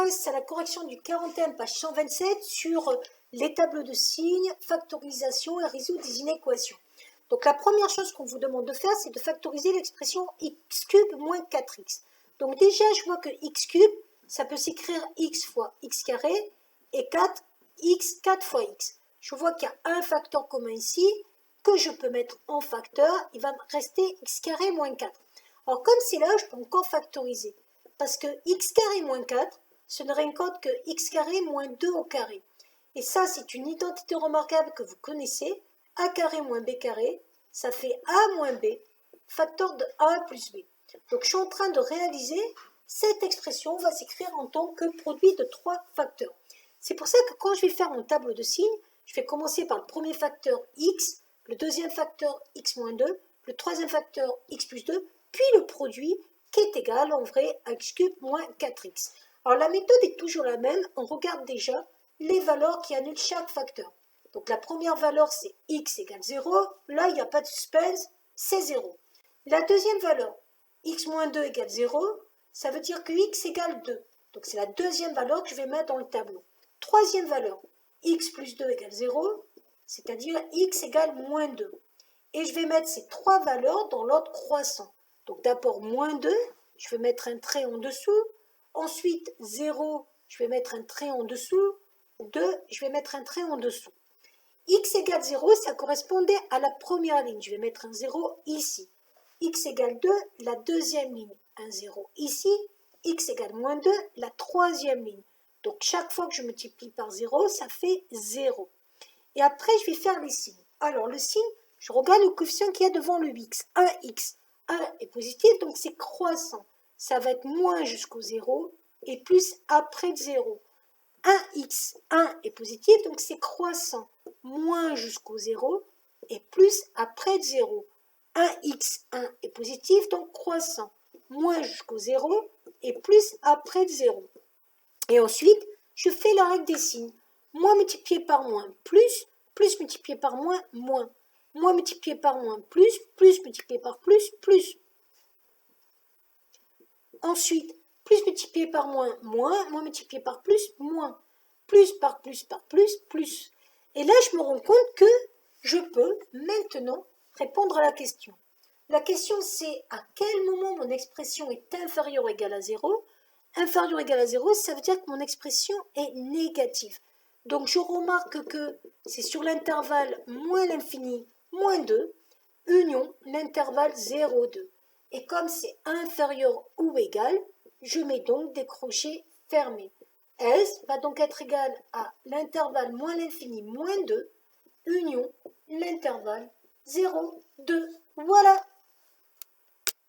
passe à la correction du 41, page 127, sur les tableaux de signes, factorisation et résoudre des inéquations. Donc la première chose qu'on vous demande de faire, c'est de factoriser l'expression x cube moins 4x. Donc déjà, je vois que x cube, ça peut s'écrire x fois x carré et 4, x 4 fois x. Je vois qu'il y a un facteur commun ici que je peux mettre en facteur. Il va me rester x carré moins 4. Alors comme c'est là, je peux encore factoriser. Parce que x carré moins 4, ce ne rien qu'autre que x carré moins 2 au carré. Et ça, c'est une identité remarquable que vous connaissez. A carré moins b carré, ça fait a moins b, facteur de a plus b. Donc je suis en train de réaliser cette expression, va s'écrire en tant que produit de 3 facteurs. C'est pour ça que quand je vais faire mon tableau de signes, je vais commencer par le premier facteur x, le deuxième facteur x moins 2, le troisième facteur x plus 2, puis le produit qui est égal en vrai à x cube moins 4x. Alors la méthode est toujours la même, on regarde déjà les valeurs qui annulent chaque facteur. Donc la première valeur c'est x égale 0, là il n'y a pas de suspense, c'est 0. La deuxième valeur, x moins 2 égale 0, ça veut dire que x égale 2. Donc c'est la deuxième valeur que je vais mettre dans le tableau. Troisième valeur, x plus 2 égale 0, c'est-à-dire x égale moins 2. Et je vais mettre ces trois valeurs dans l'ordre croissant. Donc d'abord moins 2, je vais mettre un trait en dessous. Ensuite 0, je vais mettre un trait en dessous. 2, je vais mettre un trait en dessous. X égale 0, ça correspondait à la première ligne. Je vais mettre un 0 ici. X égale 2, la deuxième ligne. Un 0 ici. X égale moins 2, la troisième ligne. Donc chaque fois que je multiplie par 0, ça fait 0. Et après, je vais faire les signes. Alors le signe, je regarde le coefficient qu'il y a devant le x. 1x. 1 est positif, donc c'est croissant. Ça va être moins jusqu'au 0 et plus après le 0. 1x, 1 est positif, donc c'est croissant. Moins jusqu'au 0 et plus après le 0. 1x, 1 est positif, donc croissant. Moins jusqu'au 0 et plus après le 0. Et ensuite, je fais la règle des signes. Moins multiplié par moins, plus multiplié par moins, moins. Moins multiplié par moins, plus multiplié par plus, plus. Ensuite, plus multiplié par moins, moins multiplié par plus, moins. Plus par plus par plus, plus. Et là, je me rends compte que je peux maintenant répondre à la question. La question, c'est à quel moment mon expression est inférieure ou égale à 0 ? Inférieur ou égal à 0, ça veut dire que mon expression est négative. Donc je remarque que c'est sur l'intervalle moins l'infini, moins 2, union l'intervalle 0, 2. Et comme c'est inférieur ou égal, je mets donc des crochets fermés. S va donc être égal à l'intervalle moins l'infini, moins 2, union l'intervalle 0, 2. Voilà.